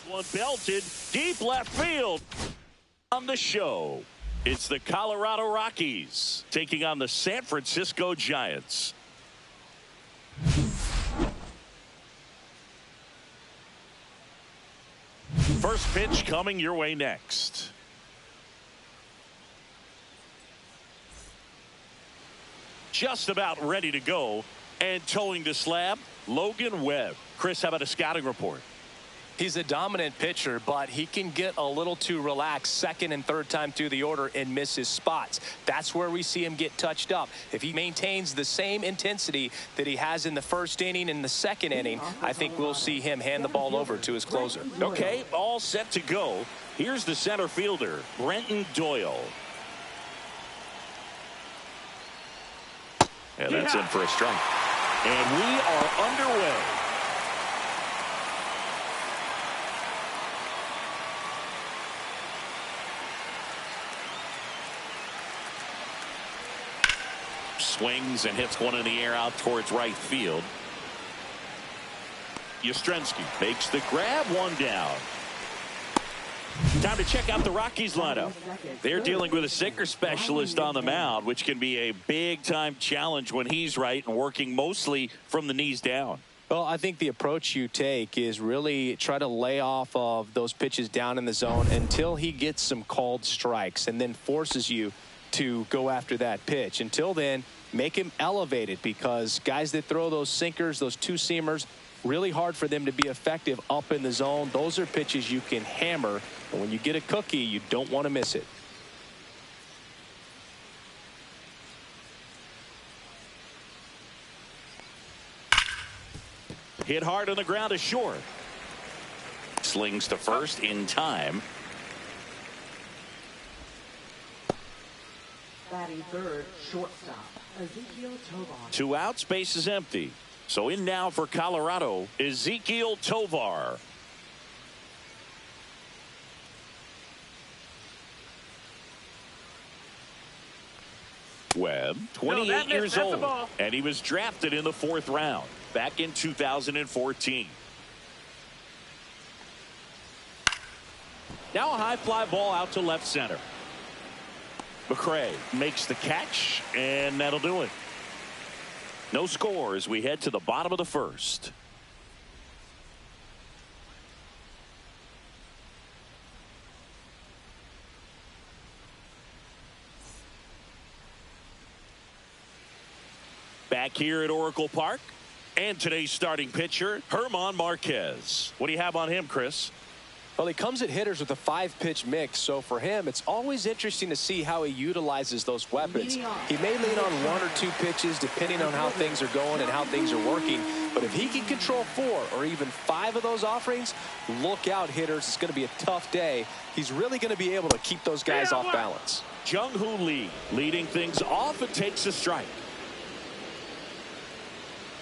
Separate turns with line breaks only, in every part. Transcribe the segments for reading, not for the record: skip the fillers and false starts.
One belted deep left field. On the show, it's the Colorado Rockies taking on the San Francisco Giants. First pitch coming your way next. Just about ready to go, and towing the slab, Logan Webb. Chris, how about a scouting report?
He's a dominant pitcher, but he can get a little too relaxed second and third time through the order and miss his spots. That's where we see him get touched up. If he maintains the same intensity that he has in the first inning and the second inning, I think we'll see him hand the ball over to his closer.
Okay, all set to go. Here's the center fielder, Brenton Doyle. And that's in for a strike. And we are underway. Swings and hits one in the air out towards right field. Yastrzemski makes the grab, one down. Time to check out the Rockies lineup. They're dealing with a sinker specialist on the mound, which can be a big-time challenge when he's right and working mostly from the knees down.
Well, I think the approach you take is really try to lay off of those pitches down in the zone until he gets some called strikes and then forces you to go after that pitch. Until then, make him elevated, because guys that throw those sinkers, those two-seamers, really hard for them to be effective up in the zone. Those are pitches you can hammer, and when you get a cookie, you don't want to miss it.
Hit hard on the ground to short. Slings to first in time.
Batting third, shortstop, Ezekiel Tovar.
2 outs, base is empty. So in now for Colorado, Ezekiel Tovar. Webb, 28 years old, and he was drafted in the 4th round back in 2014. Now a high fly ball out to left center. McCray makes the catch, and that'll do it. No score as we head to the bottom of the first. Back here at Oracle Park, and today's starting pitcher, German Marquez. What do you have on him, Chris?
Well, he comes at hitters with a 5-pitch mix, so for him, it's always interesting to see how he utilizes those weapons. He may lean on 1 or 2 pitches depending on how things are going and how things are working, but if he can control 4 or even 5 of those offerings, look out, hitters. It's going to be a tough day. He's really going to be able to keep those guys off balance.
Jung-Hoo Lee leading things off and takes a strike.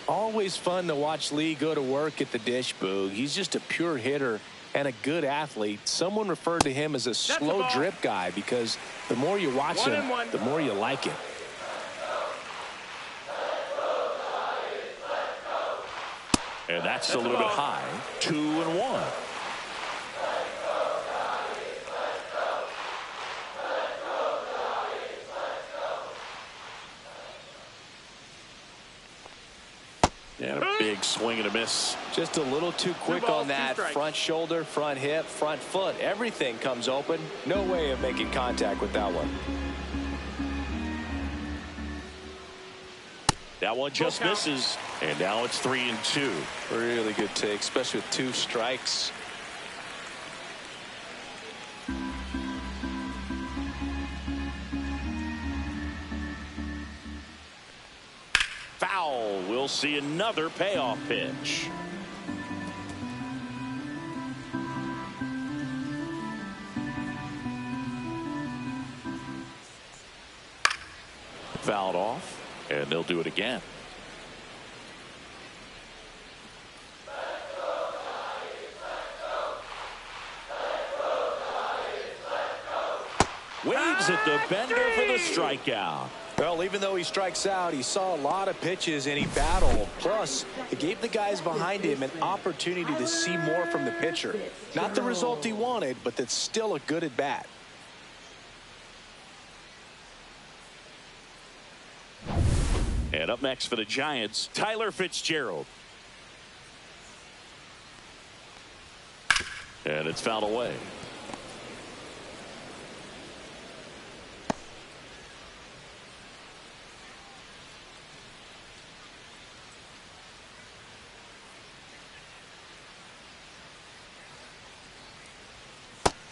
Always fun to watch Lee go to work at the dish, Boog. He's just a pure hitter and a good athlete. Someone referred to him as a slow drip guy because the more you watch him, the more you like him.
And that's a little bit high. 2-1. And a big swing and a miss.
Just a little too quick on that front shoulder, front hip, front foot. Everything comes open. No way of making contact with that one.
That one just misses. And now it's 3-2.
Really good take, especially with 2 strikes.
Foul. We'll see another payoff pitch. Fouled off, and they'll do it again. Waves at the bender for the strikeout.
Well, even though he strikes out, he saw a lot of pitches and he battled. Plus, it gave the guys behind him an opportunity to see more from the pitcher. Not the result he wanted, but that's still a good at bat.
And up next for the Giants, Tyler Fitzgerald. And it's fouled away.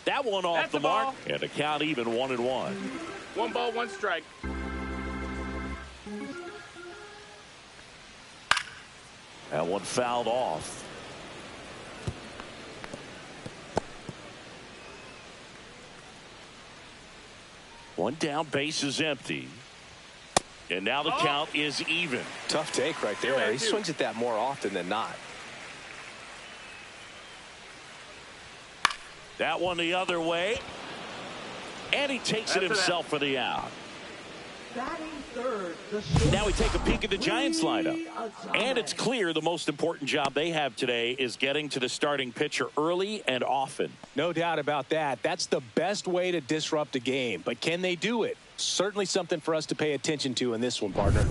That one off the mark, and the count even 1-1.
1 ball, 1 strike.
That one fouled off. One down, base is empty. And now the count is even.
Tough take right there. He swings at that more often than not.
That one the other way. And he takes it himself for the out. Now we take a peek at the Giants lineup. And it's clear the most important job they have today is getting to the starting pitcher early and often.
No doubt about that. That's the best way to disrupt a game. But can they do it? Certainly something for us to pay attention to in this one, partner.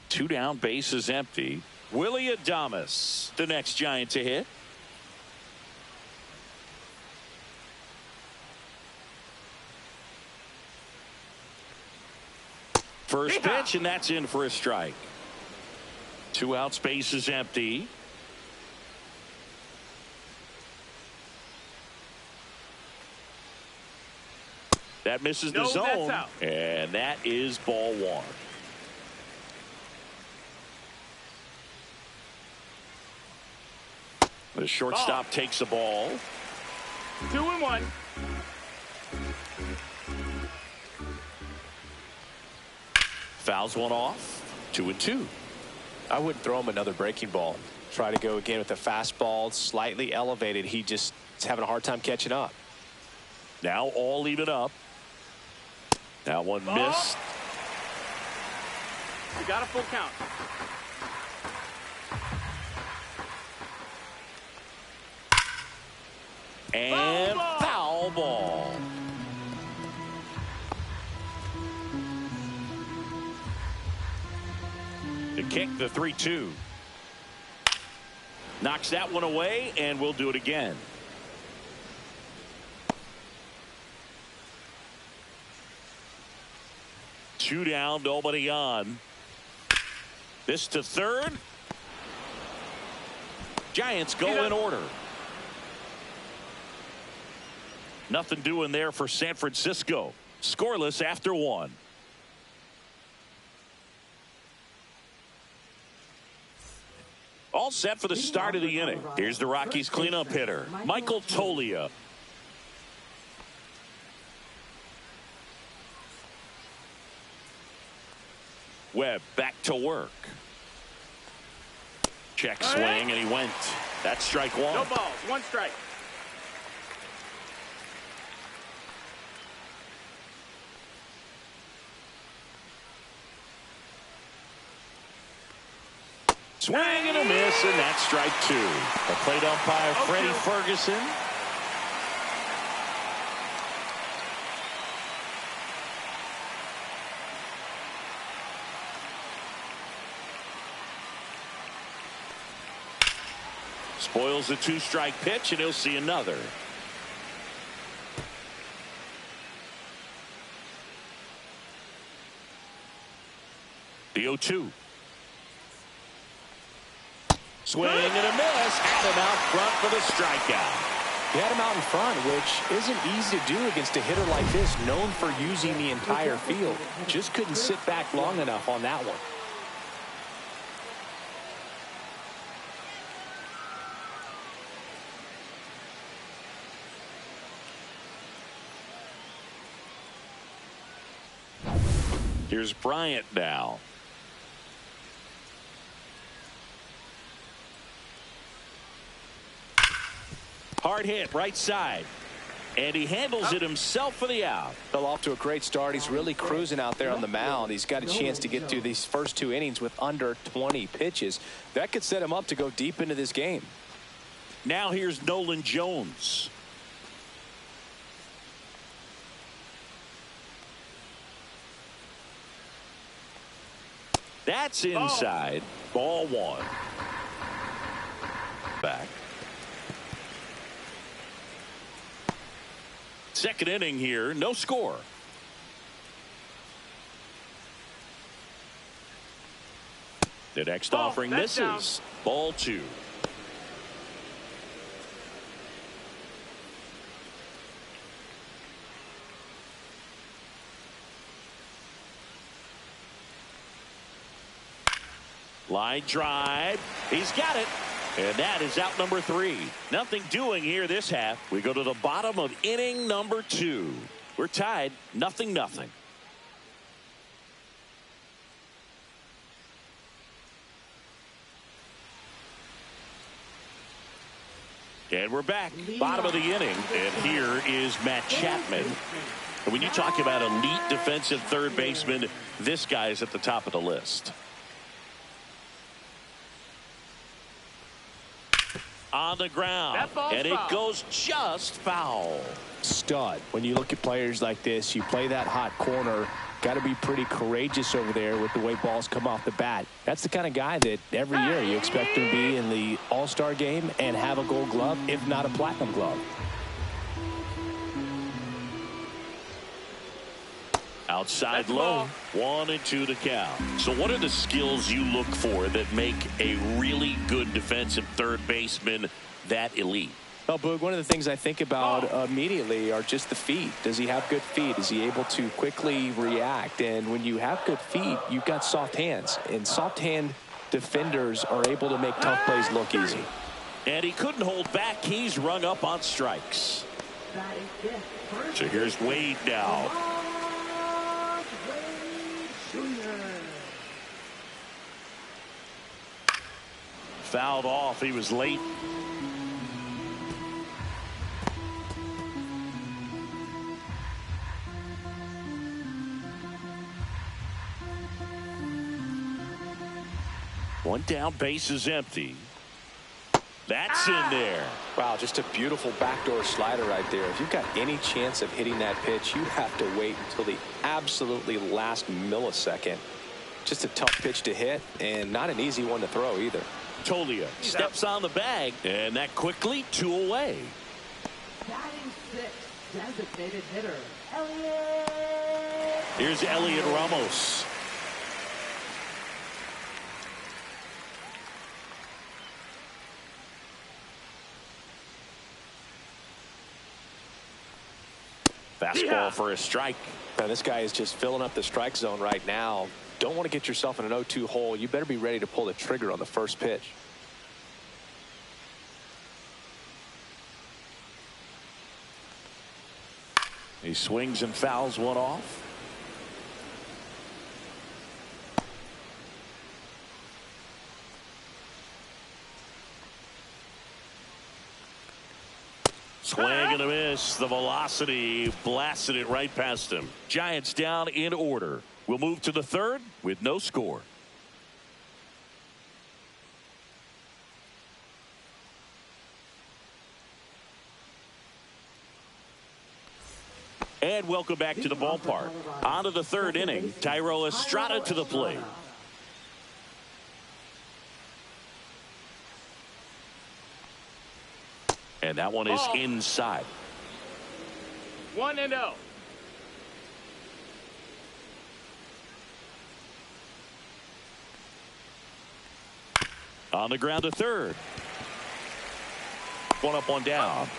2 down, base is empty. Willie Adames, the next Giant to hit. First pitch, and that's in for a strike. 2 outs, base is empty. That misses the zone, and that is ball 1. The shortstop takes the ball.
2-1.
Fouls one off. 2-2.
I wouldn't throw him another breaking ball. Try to go again with a fastball slightly elevated. He just is having a hard time catching up.
Now all even up. That one missed.
You got a full count.
And foul ball. The kick, the 3-2. Knocks that one away, and we'll do it again. Two down, nobody on. This to third. Giants go in order. Nothing doing there for San Francisco. Scoreless after 1. All set for the start of the inning. Here's the Rockies cleanup hitter, Michael Toglia. Webb back to work. Check swing, and he went. That's strike 1.
No balls, 1 strike.
Swing and a miss, and that's strike 2. The plate umpire, Freddie Ferguson. Spoils the 2-strike pitch, and he'll see another. The 0-2. Swing and a miss. Had him out front for the strikeout.
He had him out in front, which isn't easy to do against a hitter like this, known for using the entire field. Just couldn't sit back long enough on that one.
Here's Bryant now. Hard hit, right side. And he handles it himself for the out.
Fell off to a great start. He's really cruising out there on the mound. He's got a chance to get through these first 2 innings with under 20 pitches. That could set him up to go deep into this game.
Now here's Nolan Jones. That's inside. Ball 1. Back. Second inning here. No score. The next offering misses. Ball 2. Line drive. He's got it. And that is out number 3. Nothing doing here this half. We go to the bottom of inning number 2. We're tied 0-0. And we're back. Bottom of the inning. And here is Matt Chapman. And when you talk about elite defensive third baseman, this guy is at the top of the list. On the ground, and it goes just foul.
Stud. When you look at players like this, you play that hot corner, got to be pretty courageous over there with the way balls come off the bat. That's the kind of guy that every year you expect to be in the All-Star game and have a Gold Glove, if not a Platinum Glove.
Outside low, 1-2 to count. So what are the skills you look for that make a really good defensive third baseman that elite?
Well, Boog, one of the things I think about immediately are just the feet. Does he have good feet? Is he able to quickly react? And when you have good feet, you've got soft hands. And soft hand defenders are able to make tough plays look easy.
And he couldn't hold back. He's rung up on strikes. So here's Wade now. Fouled off. He was late. One down, base is empty. That's in there.
Wow, just a beautiful backdoor slider right there. If you've got any chance of hitting that pitch, you have to wait until the absolutely last millisecond. Just a tough pitch to hit, and not an easy one to throw either.
Tolia steps on the bag, and that quickly 2 away.
Batting 6, designated hitter, Elliott.
Here's Elliott Ramos. Fastball for a strike.
Now, this guy is just filling up the strike zone right now. Don't want to get yourself in an 0-2 hole. You better be ready to pull the trigger on the first pitch.
He swings and fouls one off. Swing and a miss. The velocity blasted it right past him. Giants down in order. We'll move to the third with no score. And welcome back to the ballpark. On to the third inning. Thairo Estrada to the plate. And that one is inside.
1-0.
On the ground to third. One up, one down.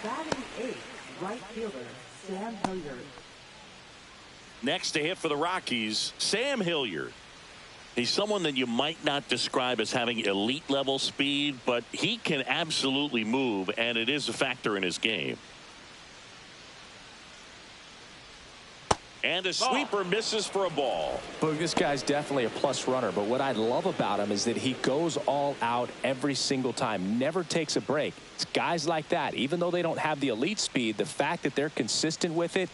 Batting 8, right fielder, Sam Hilliard.
Next to hit for the Rockies, Sam Hilliard. He's someone that you might not describe as having elite level speed, but he can absolutely move, and it is a factor in his game. And a sweeper misses for a ball.
Boog, this guy's definitely a plus runner, but what I love about him is that he goes all out every single time, never takes a break. It's guys like that, even though they don't have the elite speed, the fact that they're consistent with it,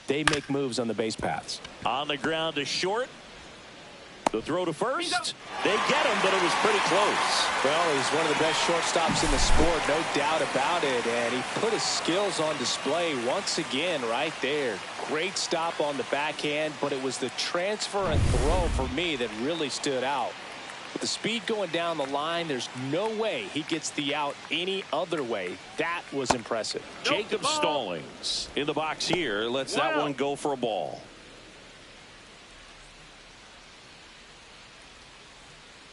they make moves on the base paths.
On the ground to short. The throw to first. They get him, but it was pretty close.
Well, he's one of the best shortstops in the sport, no doubt about it. And he put his skills on display once again right there. Great stop on the backhand, but it was the transfer and throw for me that really stood out. With the speed going down the line, there's no way he gets the out any other way. That was impressive.
Jacob Stallings in the box here. Lets that one go for a ball.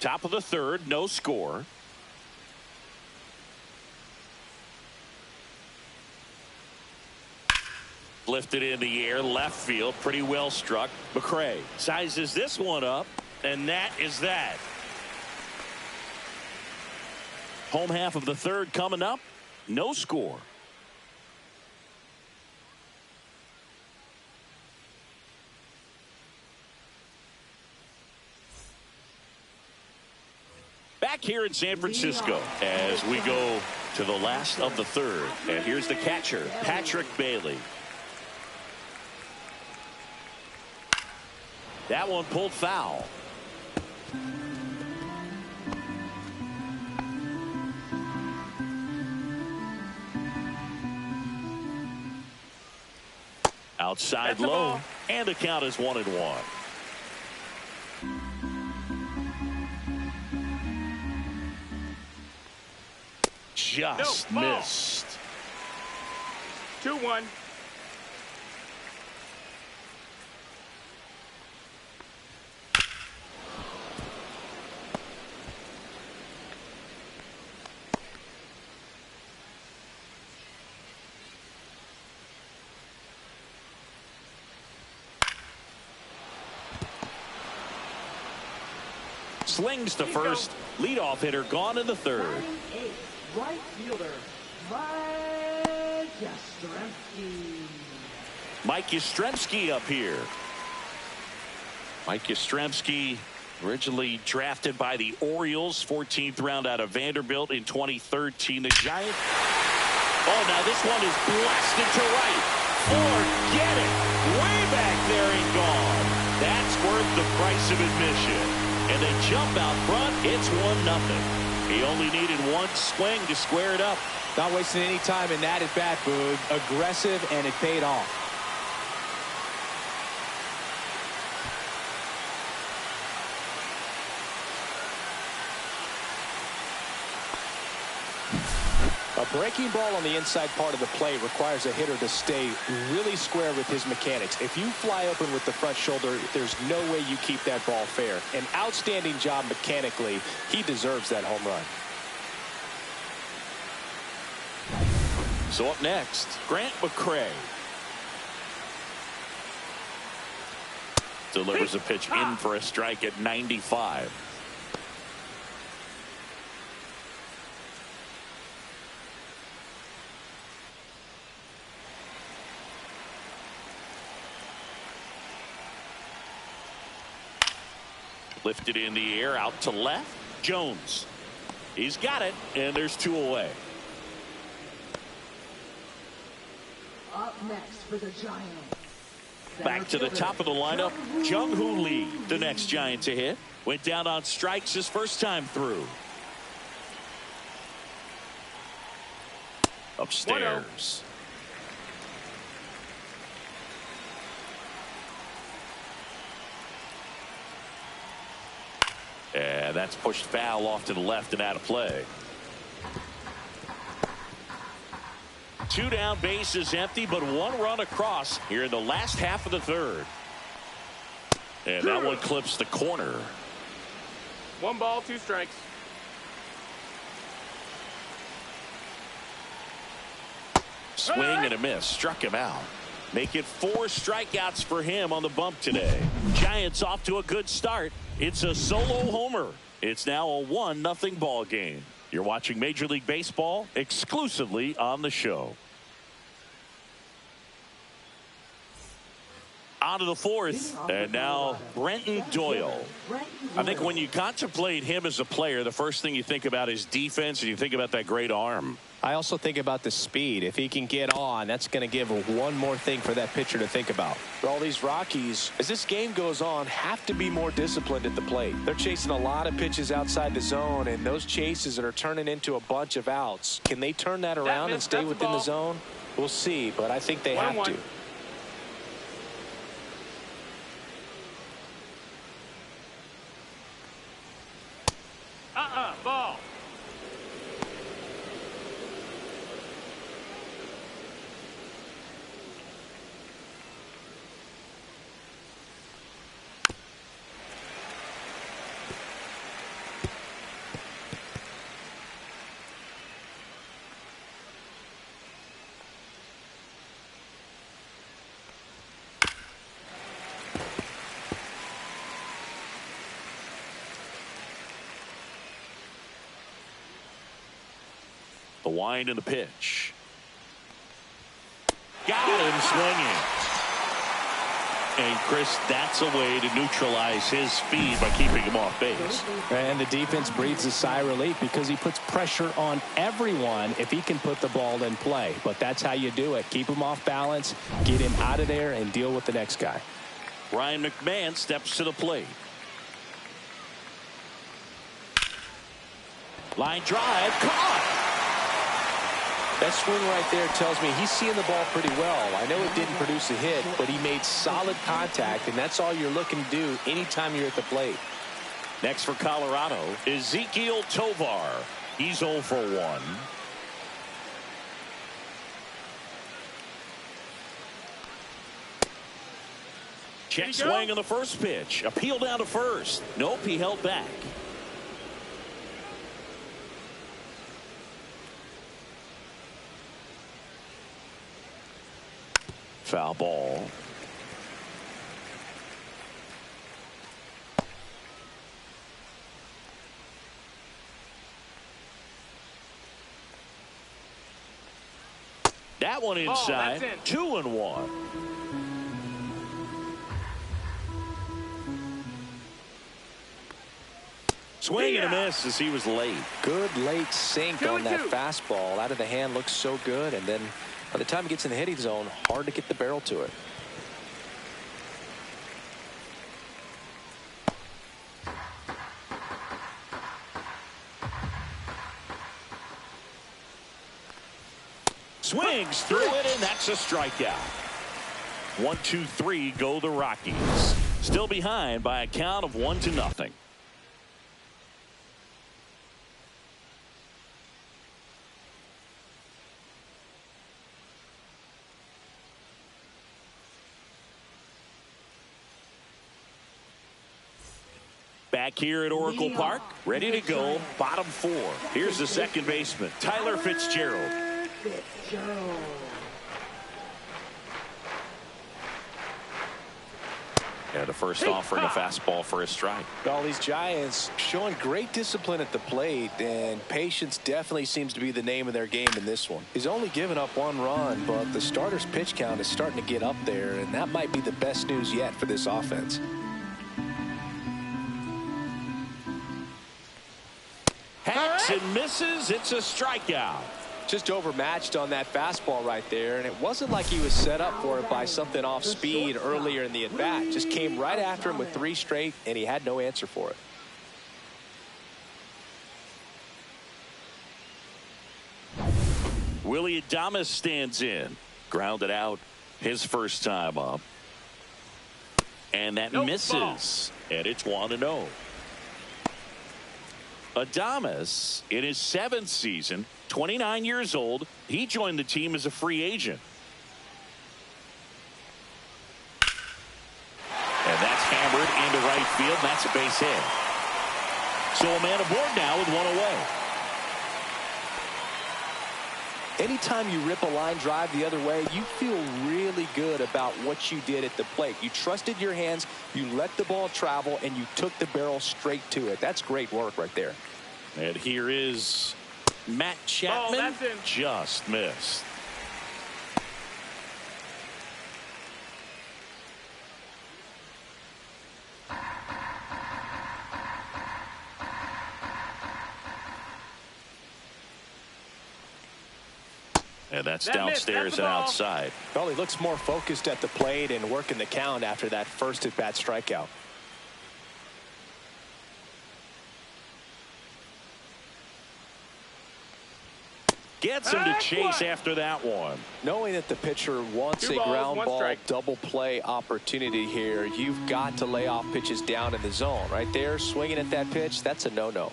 Top of the third, no score. Lifted in the air, left field, pretty well struck. McCray sizes this one up, and that is that. Home half of the third coming up, no score. Back here in San Francisco as we go to the last of the third. And here's the catcher, Patrick Bailey. That one pulled foul. Outside low, and the count is 1-1. Just missed.
2-1.
Slings to first. Leadoff hitter gone in the third.
Right fielder, Mike Yastrzemski.
Mike Yastrzemski up here. Mike Yastrzemski, originally drafted by the Orioles, 14th round out of Vanderbilt in 2013. The Giant. Oh, now this one is blasted to right. Forget it. Way back there and gone. That's worth the price of admission. And they jump out front. It's 1-0. He only needed one swing to square it up.
Not wasting any time in that at bat, Boog. Aggressive, and it paid off. A breaking ball on the inside part of the plate requires a hitter to stay really square with his mechanics. If you fly open with the front shoulder, there's no way you keep that ball fair. An outstanding job mechanically. He deserves that home run.
So up next, Grant McCray. Delivers a pitch in for a strike at 95. Lifted in the air, out to left. Jones. He's got it, and there's 2 away.
Up next for the Giants.
Back to the top of the lineup, Jung-Hoo Lee, the next Giant to hit. Went down on strikes his first time through. Upstairs. And that's pushed foul off to the left and out of play. 2 down, bases empty, but 1 run across here in the last half of the third. And that one clips the corner.
1 ball, 2 strikes.
Swing and a miss. Struck him out. Make it 4 strikeouts for him on the bump today. Giants off to a good start. It's a solo homer. It's now a 1-0 ball game. You're watching Major League Baseball exclusively on the show. On to the fourth, and now Brenton Doyle. I think when you contemplate him as a player, the first thing you think about is defense, and you think about that great arm.
I also think about the speed. If he can get on, that's going to give one more thing for that pitcher to think about. All these Rockies, as this game goes on, have to be more disciplined at the plate. They're chasing a lot of pitches outside the zone, and those chases that are turning into a bunch of outs. Can they turn that around and stay within the zone? We'll see, but I think they have to.
Ball.
The wind and the pitch. Got him swinging. And Chris, that's a way to neutralize his speed by keeping him off base.
And the defense breathes a sigh of relief because he puts pressure on everyone if he can put the ball in play. But that's how you do it. Keep him off balance, get him out of there, and deal with the next guy.
Ryan McMahon steps to the plate. Line drive, caught.
That swing right there tells me he's seeing the ball pretty well. I know it didn't produce a hit, but he made solid contact, and that's all you're looking to do anytime you're at the plate.
Next for Colorado, Ezequiel Tovar. He's 0 for 1. Check swing on the first pitch. Appeal down to first. Nope, he held back. Foul ball. That one inside. 2-1. Swing and a miss as he was late.
Good late sink on that fastball. Out of the hand, looks so good, and then by the time it gets in the hitting zone, hard to get the barrel to it.
Swings through it, and that's a strikeout. 1-2-3 go the Rockies. Still behind by a count of 1-0. Back here at Oracle Park, ready to go, bottom 4. Here's the second baseman, Tyler Fitzgerald. Yeah, the first offering a fastball for a strike.
All these Giants showing great discipline at the plate, and patience definitely seems to be the name of their game in this one. He's only given up 1 run, but the starter's pitch count is starting to get up there, and that might be the best news yet for this offense.
Hacks and misses. It's a strikeout.
Just overmatched on that fastball right there, and it wasn't like he was set up for it by something off speed earlier in the at-bat. Just came right after him with 3 straight, and he had no answer for it.
Willie Adames stands in. Grounded out his first time up. And that misses. And it's 1-0. Adames, in his 7th season, 29 years old, he joined the team as a free agent. And that's hammered into right field. That's a base hit. So a man aboard now with 1 away.
Anytime you rip a line drive the other way, you feel really good about what you did at the plate. You trusted your hands, you let the ball travel, and you took the barrel straight to it. That's great work right there.
And here is Matt Chapman. Just missed. And that's
That missed.
downstairs
That's the
and
ball.
outside.
Well, he looks more focused at the plate and working the count after that first at-bat strikeout.
Gets him to chase after that one.
Knowing that the pitcher wants
2
a
balls,
ground
1
ball
strike.
double play opportunity here, you've got to lay off pitches down in the zone. Right there, swinging at that pitch, that's a no-no.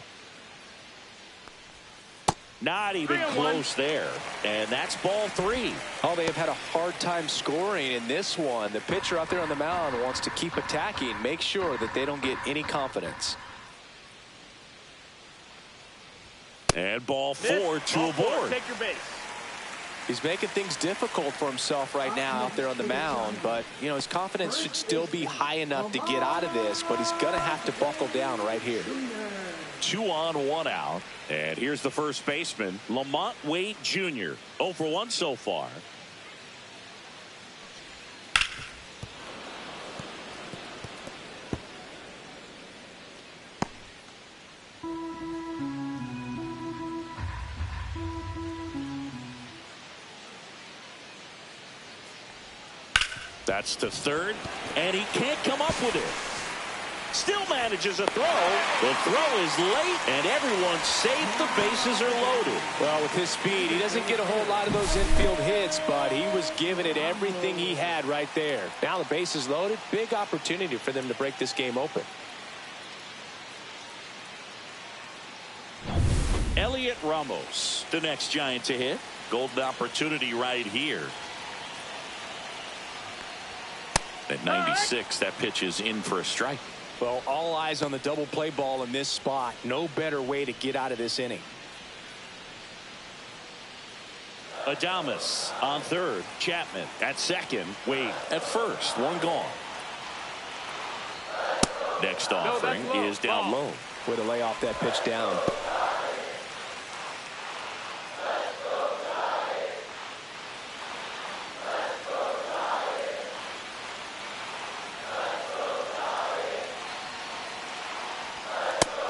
Not even
3-1.
close there. And that's ball 3.
Oh, they have had a hard time scoring in this one. The pitcher out there on the mound wants to keep attacking, make sure that they don't get any confidence.
And ball 4 to
Ball
a
4,
board.
take your base.
He's making things difficult for himself right now out there on the mound, but you know his confidence should still be high enough to get out of this, but he's gonna have to buckle down right here.
2 on, 1 out. And here's the first baseman, Lamont Wade Jr. 0 for 1 so far. That's to third, and he can't come up with it. Still manages a throw. The throw is late, and everyone's safe. The bases are loaded.
Well, with his speed, he doesn't get a whole lot of those infield hits, but he was giving it everything he had right there. Now the base is loaded. Big opportunity for them to break this game open.
Elliot Ramos, the next Giant to hit. Golden opportunity right here. At 96, that pitch is in for a strike.
Well, all eyes on the double play ball in this spot. No better way to get out of this inning.
Adames on third. Chapman at second. Wade at first. 1 gone. Next offering is down low.
Way to lay off that pitch down.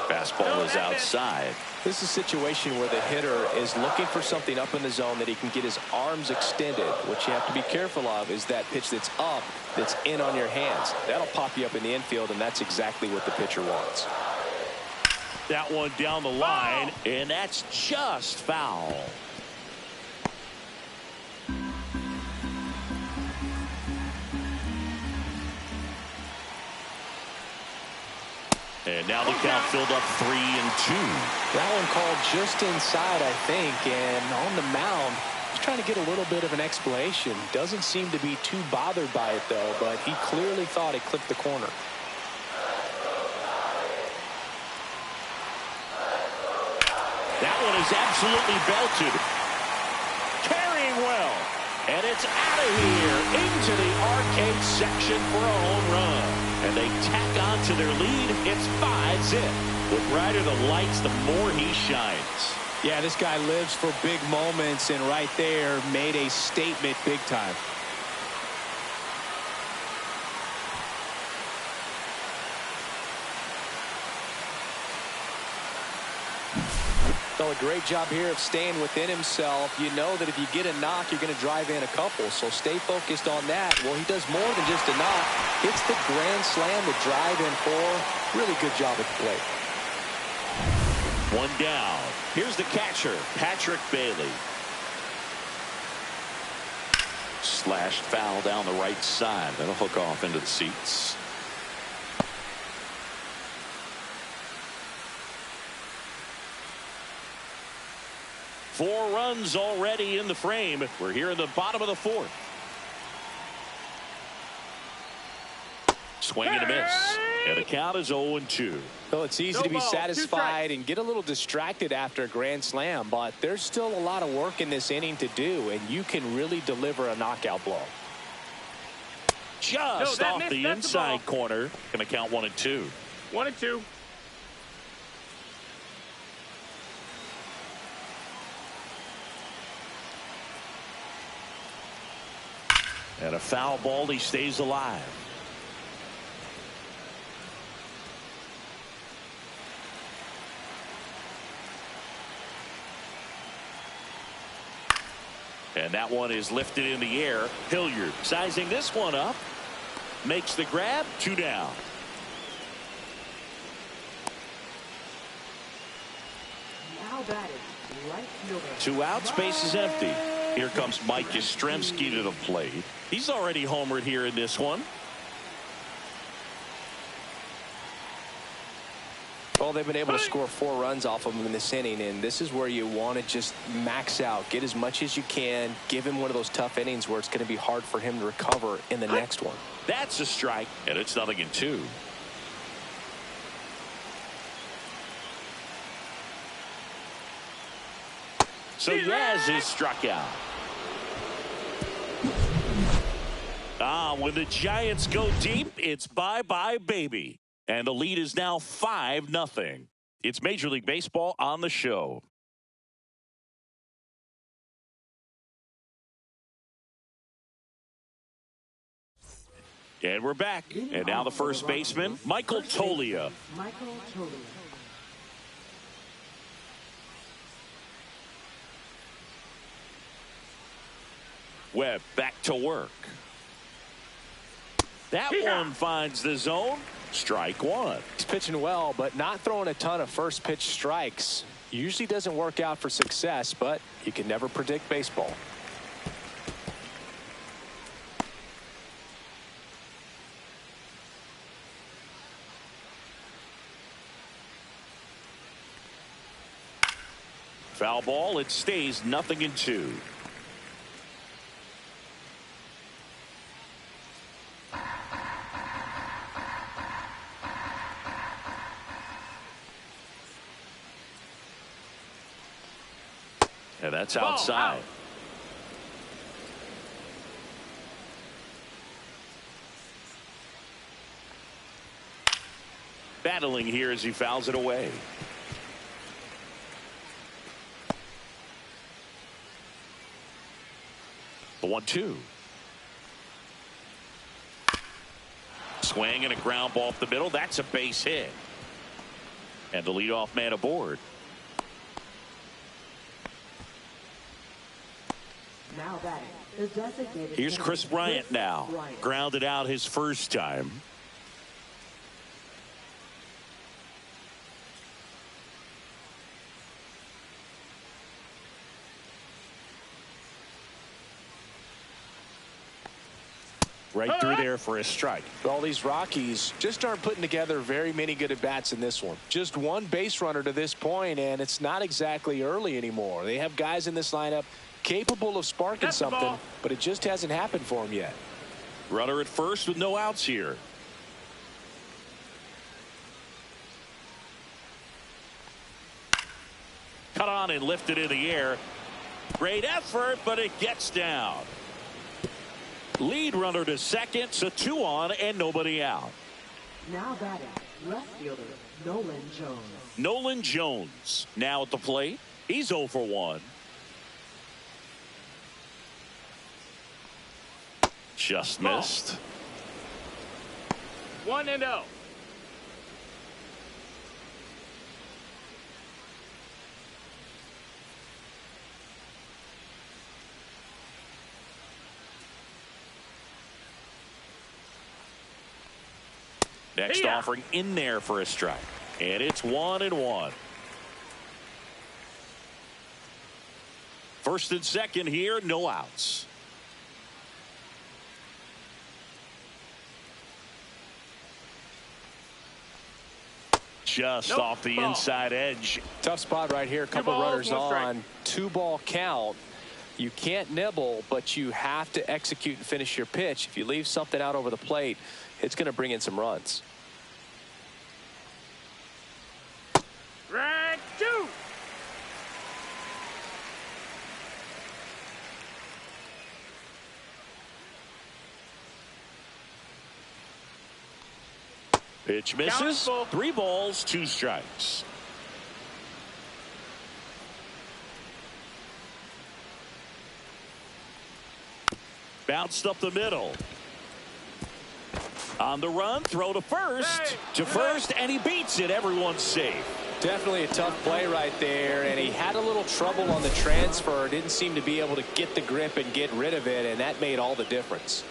Fastball is outside.
This is a situation where the hitter is looking for something up in the zone that he can get his arms extended. What you have to be careful of is that pitch that's up, that's in on your hands. That'll pop you up in the infield, and that's exactly what the pitcher wants.
That one down the line, and that's just foul. And now the count filled up 3-2.
That one called just inside, I think, and on the mound, he's trying to get a little bit of an explanation. Doesn't seem to be too bothered by it, though, but he clearly thought it clipped the corner.
That one is absolutely belted. Carrying well. And it's out of here into the arcade section for a home run. And they tack on to their lead. It's 5-zip. The brighter the lights, the more he shines.
Yeah, this guy lives for big moments, and right there made a statement big time. So a great job here of staying within himself. You know that if you get a knock, you're going to drive in a couple. So stay focused on that. Well, he does more than just a knock. Hits the grand slam, the drive in 4. Really good job at the plate.
1 down. Here's the catcher, Patrick Bailey. Slashed foul down the right side. That'll hook off into the seats. Four runs already in the frame. We're here in the bottom of the 4th. Swing and a miss. And the count is 0-2.
Well, it's easy to be satisfied and get a little distracted after a grand slam, but there's still a lot of work in this inning to do, and you can really deliver a knockout blow.
Just off the inside corner. Going to count 1-2.
1-2.
And a foul ball. He stays alive. And that one is lifted in the air. Hilliard sizing this one up. Makes the grab. 2 down.
Now batting, right fielder.
2 outs, base is empty. Here comes Mike Yastrzemski to the plate. He's already homered here in this one.
Well, they've been able to score 4 runs off of him in this inning, and this is where you want to just max out, get as much as you can, give him one of those tough innings where it's going to be hard for him to recover in the next one.
That's a strike, and it's 0-2. So Yaz is struck out. When the Giants go deep, it's bye-bye, baby. And the lead is now 5-0. It's Major League Baseball on the show. And we're back. And now the first baseman, Michael Toglia.
Michael Toglia.
Webb back to work. That one finds the zone. Strike 1.
He's pitching well, but not throwing a ton of first pitch strikes. Usually doesn't work out for success, but you can never predict baseball.
Foul ball. It stays 0-2. And that's outside. Battling here as he fouls it away. The 1-2. Swing and a ground ball up the middle. That's a base hit. And the leadoff man aboard.
Now batting, the designated.
Here's Chris Bryant now.
Bryant.
Grounded out his first time. Right through there for a strike.
Well, these Rockies just aren't putting together very many good at-bats in this one. Just one base runner to this point, and it's not exactly early anymore. They have guys in this lineup capable of sparking something, but it just hasn't happened for them yet.
Runner at first with no outs here. Cut on and lifted in the air. Great effort, but it gets down. Lead runner to second, so 2 on and nobody out.
Now batting, left fielder Nolan Jones.
Nolan Jones now at the plate. He's 0 for 1. Just missed.
1-0.
Next offering in there for a strike. And it's 1-1. First and second here, no outs. Just off the inside edge.
Tough spot right here. A couple runners on. 2-ball count. You can't nibble, but you have to execute and finish your pitch. If you leave something out over the plate, it's going to bring in some runs.
Strike 2.
Pitch misses. 3 balls, 2 strikes. Bounced up the middle. On the run, throw to first. To first, and he beats it. Everyone's safe.
Definitely a tough play right there, and he had a little trouble on the transfer. Didn't seem to be able to get the grip and get rid of it, and that made all the difference.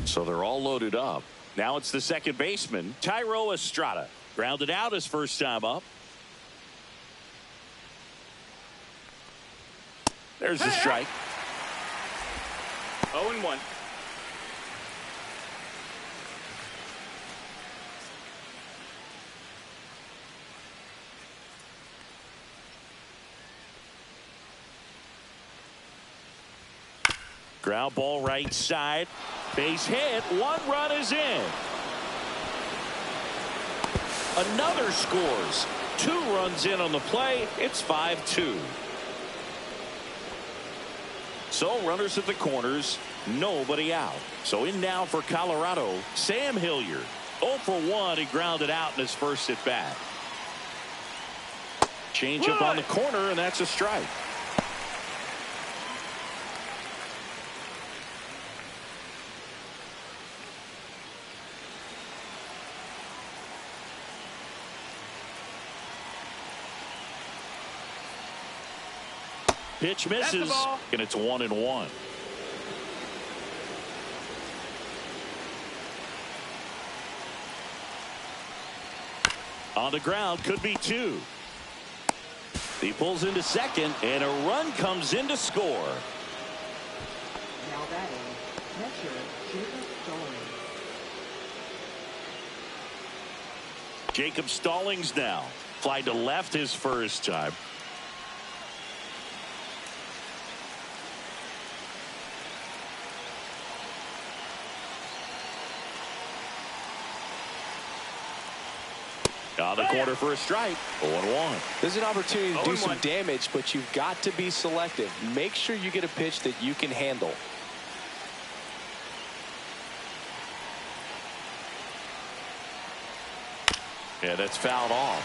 So they're all loaded up. Now it's the second baseman, Thairo Estrada. Grounded out his first time up. There's the strike.
0-1.
Ground ball right side. Base hit. 1 run is in. Another scores. 2 runs in on the play. It's 5-2. So runners at the corners. Nobody out. So in now for Colorado, Sam Hilliard. 0 for 1. He grounded out in his first at bat. Change up on the corner, and that's a strike. Pitch misses, and it's 1-1. On the ground, could be 2. He pulls into second, and a run comes in to score.
Now batting, catcher Jacob Stallings.
Jacob Stallings now. Fly to left his first time. On the corner for a strike. 0-1.
There's an opportunity to do some damage, but you've got to be selective. Make sure you get a pitch that you can handle.
Yeah, that's fouled off.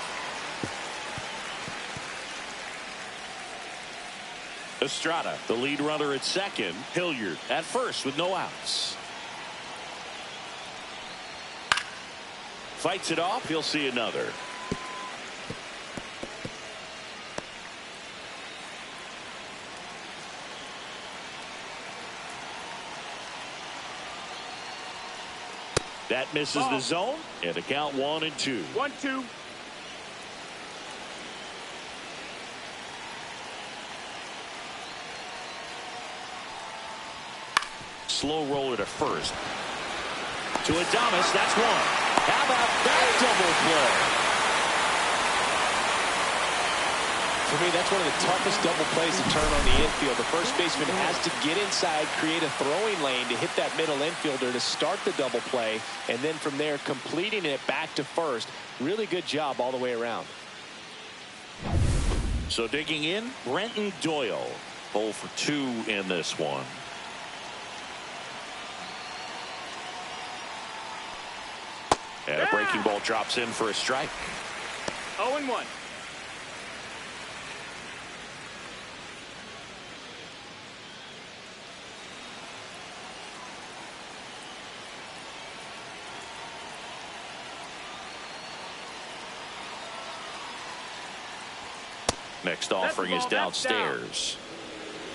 Estrada, the lead runner at second. Hilliard at first with no outs. Fights it off. He'll see another. That misses the zone, and the count 1-2.
1-2.
Slow roller to first. To Adames, that's 1. How about that double play?
For me, that's one of the toughest double plays to turn on the infield. The first baseman has to get inside, create a throwing lane to hit that middle infielder to start the double play, and then from there completing it back to first. Really good job all the way around.
So digging in, Brenton Doyle. 0 for 2 in this one. And a breaking ball drops in for a strike.
0-1.
Next offering is downstairs.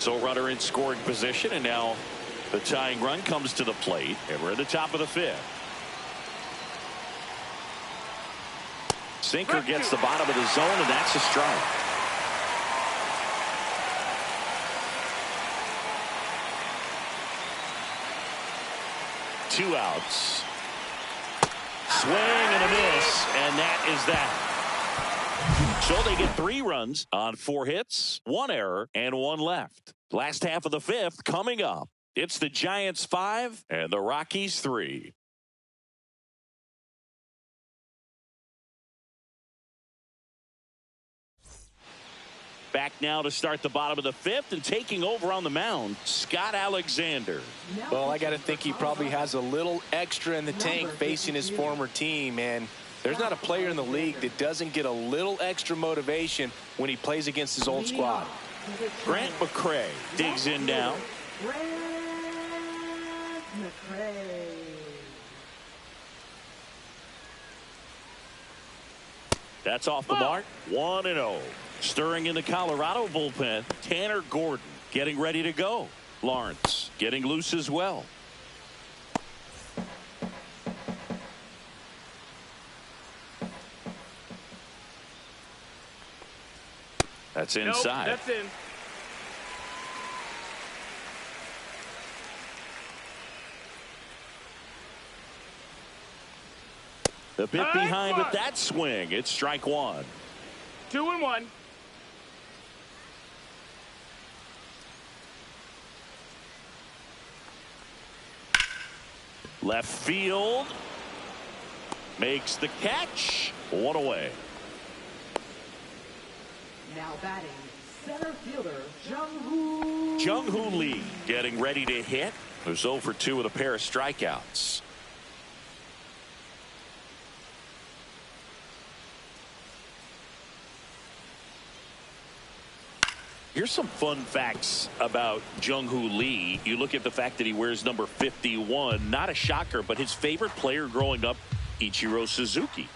So runner in scoring position, and now the tying run comes to the plate, and we're at the top of the 5th. Sinker gets the bottom of the zone, and that's a strike. Two outs. Swing and a miss, and that is that. So they get 3 runs on 4 hits, 1 error, and 1 left. Last half of the 5th coming up. It's the Giants 5 and the Rockies 3. Back now to start the bottom of the 5th, and taking over on the mound, Scott Alexander.
Well, I got to think he probably has a little extra in the tank facing his former team, and there's not a player in the league that doesn't get a little extra motivation when he plays against his old squad.
Grant McCray digs in now.
Grant McCray.
That's off the mark. 1-0. Stirring in the Colorado bullpen, Tanner Gordon getting ready to go. Lawrence getting loose as well. That's inside.
Nope, that's in.
The bit behind with that swing. It's strike one.
2-1.
Left field. Makes the catch. One away.
Now batting, center fielder Jung-Hoo.
Jung-Hoo Lee getting ready to hit. Who's 0 for 2 with a pair of strikeouts. Here's some fun facts about Jung-Hoo Lee. You look at the fact that he wears number 51. Not a shocker, but his favorite player growing up, Ichiro Suzuki.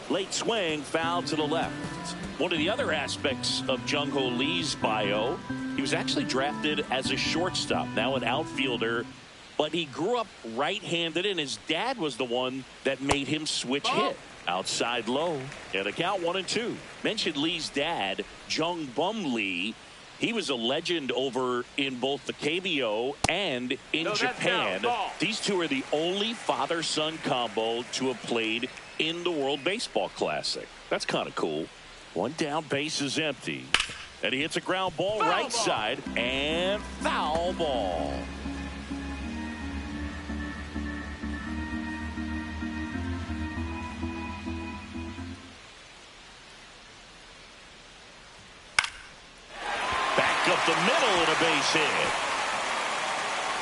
Late swing, foul to the left. One of the other aspects of Jung-Hoo Lee's bio, he was actually drafted as a shortstop, now an outfielder. But he grew up right-handed, and his dad was the one that made him switch hit. Outside low, and a count 1-2. Mentioned Lee's dad, Jung Bum Lee. He was a legend over in both the KBO and in Japan. These two are the only father-son combo to have played in the World Baseball Classic. That's kind of cool. One down, base is empty. And he hits a ground ball right side, and foul ball. Up the middle and a base hit.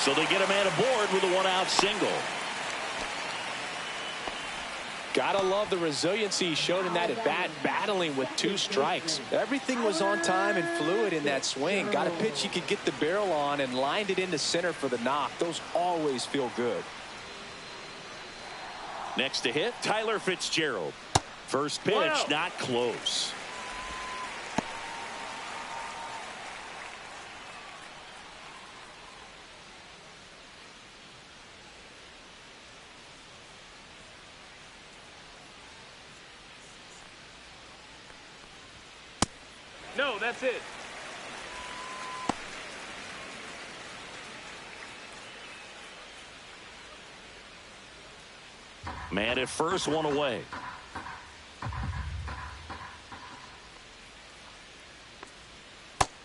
So they get a man aboard with a 1-out single.
Gotta love the resiliency he showed in that at bat, battling with 2 strikes. Everything was on time and fluid in that swing. Got a pitch he could get the barrel on and lined it into center for the knock. Those always feel good.
Next to hit, Tyler Fitzgerald. First pitch, not close.
No, that's it.
Man at first, 1 away.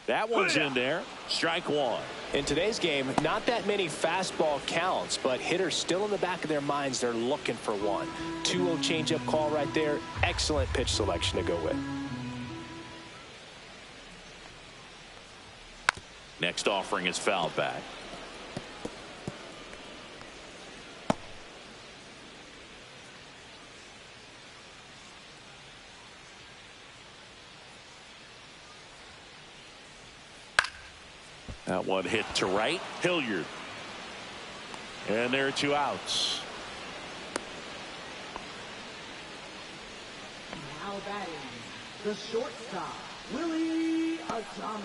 That one's in there. Strike 1.
In today's game, not that many fastball counts, but hitters still in the back of their minds, they're looking for one. 2-0 changeup call right there. Excellent pitch selection to go with.
Next offering is fouled back. That one hit to right. Hilliard. And there are 2 outs.
Now batting, the shortstop, Willie Adames.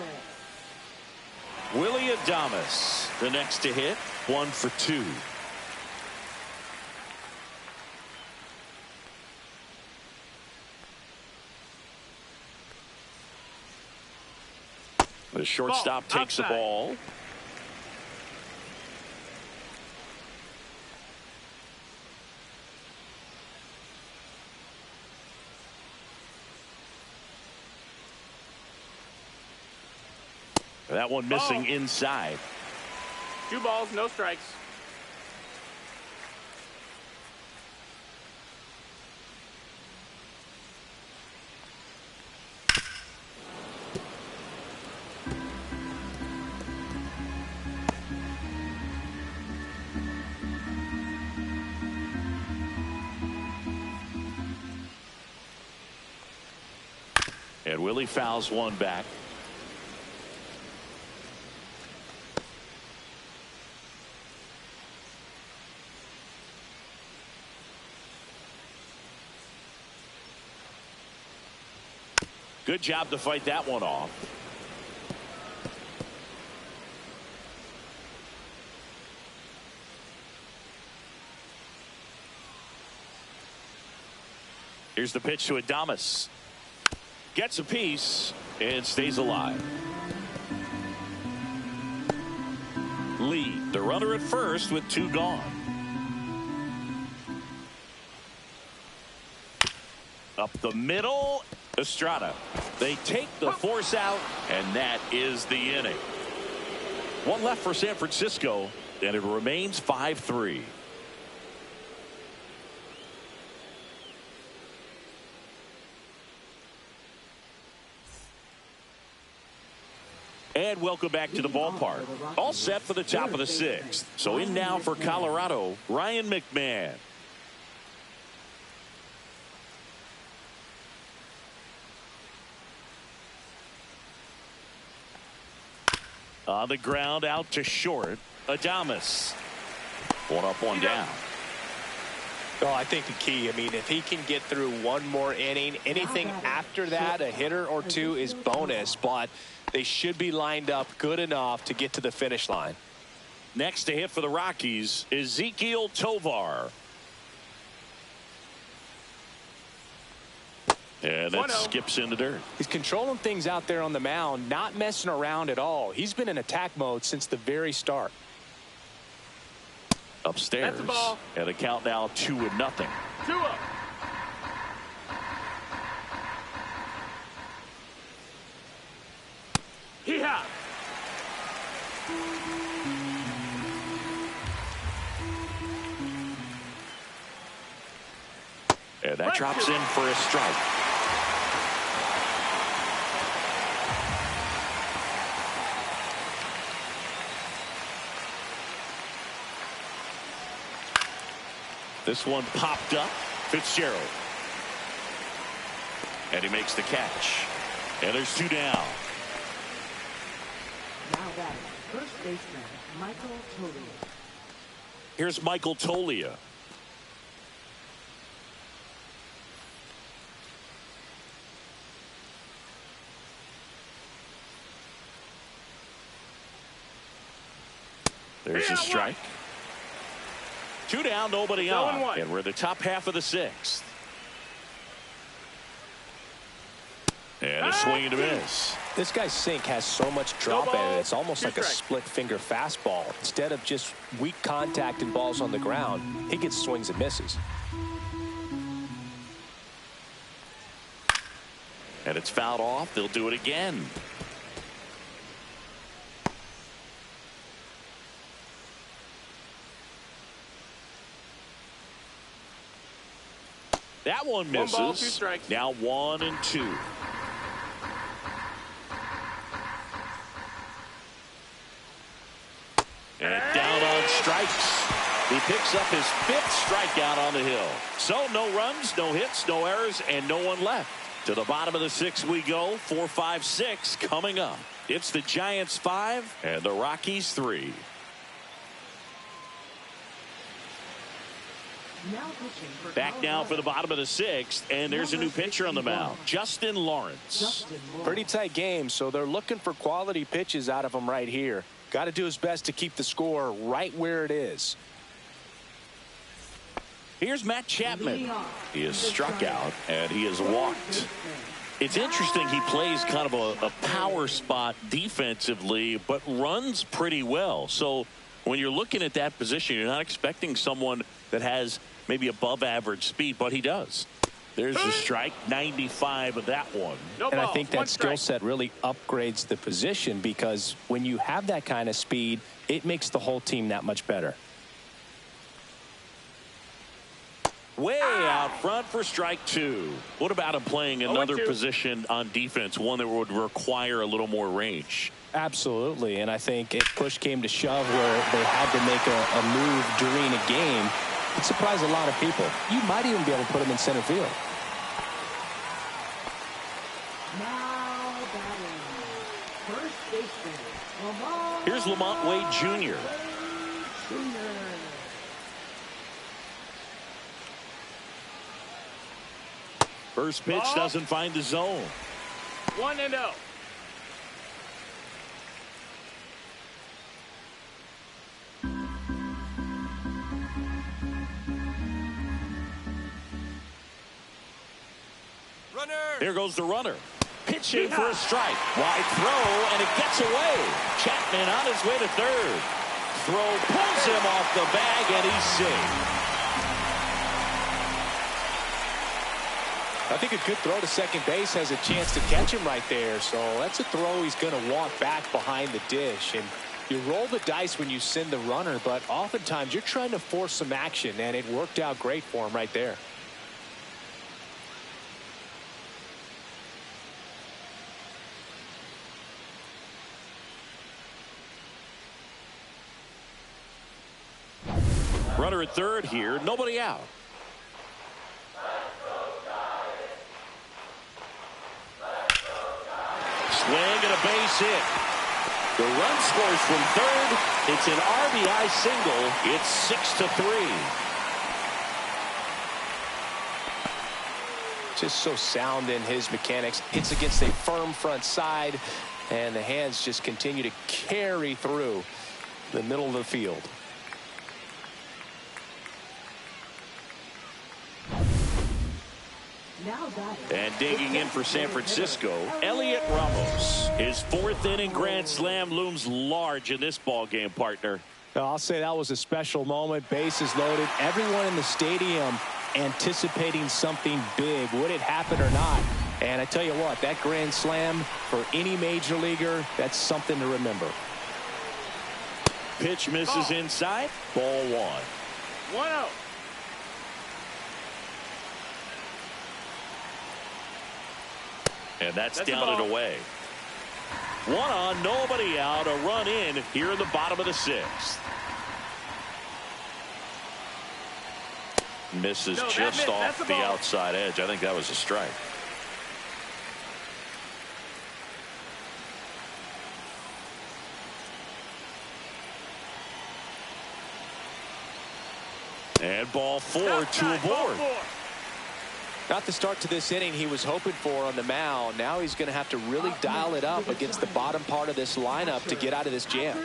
Willie Adames, the next to hit, 1 for 2. The shortstop takes the ball. That one missing inside.
2 balls, no strikes.
And Willie fouls one back. Good job to fight that one off. Here's the pitch to Adames. Gets a piece and stays alive. Lee, the runner at first with 2 gone. Up the middle, Estrada. They take the force out, and that is the inning. 1 left for San Francisco, and it remains 5-3. And welcome back to the ballpark. All set for the top of the 6th. So in now for Colorado, Ryan McMahon. On the ground, out to short. Adames. 1 up, 1 down.
Oh, I think the key, if he can get through 1 more inning, anything after that, a hitter or 2 is bonus, but they should be lined up good enough to get to the finish line.
Next to hit for the Rockies, Ezequiel Tovar. And that skips in the dirt.
He's controlling things out there on the mound, not messing around at all. He's been in attack mode since the very start.
Upstairs.
That's the ball.
And a count now 2-0.
2 up. Hee-haw.
And that drops in for a strike. This one popped up. Fitzgerald. And he makes the catch. And there's 2 down.
Now batting, first baseman, Michael Tolia.
Here's Michael Tolia. There's a strike. 2 down, nobody on. And we're in the top half of the 6th. And a swing and a miss.
This guy's sink has so much drop in it. It's almost like a split finger fastball. Instead of just weak contact and balls on the ground, he gets swings and misses.
And it's fouled off. They'll do it again. That one misses.
1 ball, 2 strikes.
Now 1 and 2. And down on strikes. He picks up his 5th strikeout on the hill. So no runs, no hits, no errors, and no one left. To the bottom of the 6th we go. 4, 5, 6 coming up. It's the Giants 5 and the Rockies 3. Back now for the bottom of the 6th, and there's a new pitcher on the mound, Justin Lawrence.
Pretty tight game, so they're looking for quality pitches out of him right here. Got to do his best to keep the score right where it is.
Here's Matt Chapman. He is struck out, and he is walked. It's interesting, he plays kind of a power spot defensively, but runs pretty well. So when you're looking at that position, you're not expecting someone that has maybe above average speed, but he does. There's the strike, 95 of that one.
And I think that skill set really upgrades the position, because when you have that kind of speed, it makes the whole team that much better.
Way out front for strike 2. What about him playing another position on defense, one that would require a little more range?
Absolutely, and I think if push came to shove where they had to make a move during a game, it surprised a lot of people. You might even be able to put him in center field.
Now batting, first baseman,
Here's Lamont Wade Jr. First pitch doesn't find the zone.
1-0.
Here goes the runner. Pitching for a strike. Wide throw, and it gets away. Chapman on his way to third. Throw pulls him off the bag, and he's safe.
I think a good throw to second base has a chance to catch him right there. So that's a throw he's going to want back behind the dish. And you roll the dice when you send the runner, but oftentimes you're trying to force some action, and it worked out great for him right there.
Runner at third here, nobody out. Swing and a base hit. The run scores from third. It's an RBI single. It's 6-3.
Just so sound in his mechanics. Hits against a firm front side, and the hands just continue to carry through the middle of the field.
And digging in for San Francisco, Elliot Ramos. His fourth inning grand slam looms large in this ball game, partner.
I'll say that was a special moment. Bases loaded. Everyone in the stadium anticipating something big. Would it happen or not? And I tell you what, that grand slam for any major leaguer, that's something to remember.
Pitch misses inside. Ball one.
1-0.
And that's down and away. One on, nobody out. A run in here in the bottom of the sixth. Misses just off the outside edge. I think that was a strike. And ball four to a board.
Not the start to this inning he was hoping for on the mound. Now he's going to have to really dial it up against the bottom part of this lineup to get out of this jam.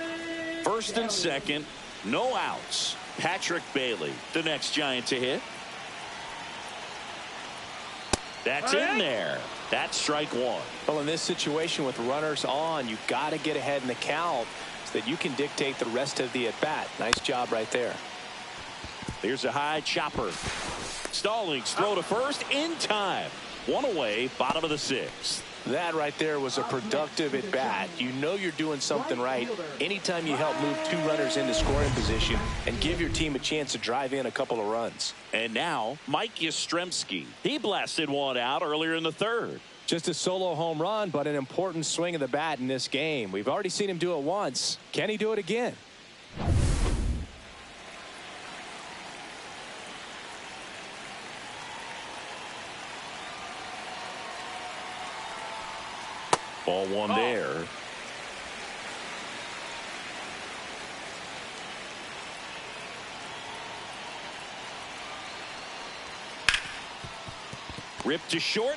First and second, no outs. Patrick Bailey, the next Giant to hit. That's in there. That's strike one.
Well, in this situation with runners on, you've got to get ahead in the count so that you can dictate the rest of the at-bat. Nice job right there.
Here's a high chopper. Stallings throw to first in time. One away, bottom of the sixth.
That right there was a productive at bat. You know you're doing something right anytime you help move two runners into scoring position and give your team a chance to drive in a couple of runs.
And now Mike Yastrzemski. He blasted one out earlier in the third.
Just a solo home run, but an important swing of the bat in this game. We've already seen him do it once. Can he do it again?
Ball one there. Ripped to short.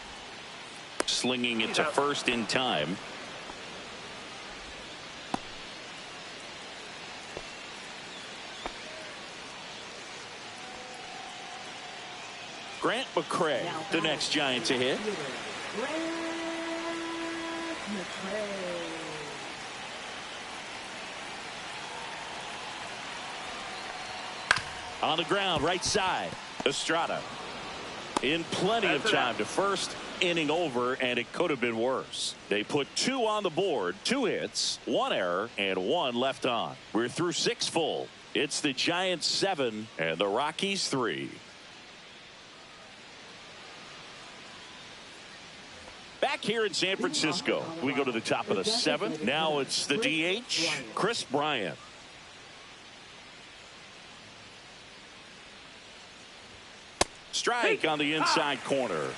Slinging it to first in time. Grant McCray, the next Giant to hit. On the ground, right side. Estrada in plenty of time to first. Inning over, and it could have been worse. They put two on the board, 2 hits, 1 error, and 1 left on. We're through 6 full. It's the Giants 7 and the Rockies 3. Back here in San Francisco, we go to the top of the 7th. Now it's the DH, Chris Bryant. Strike on the inside corner.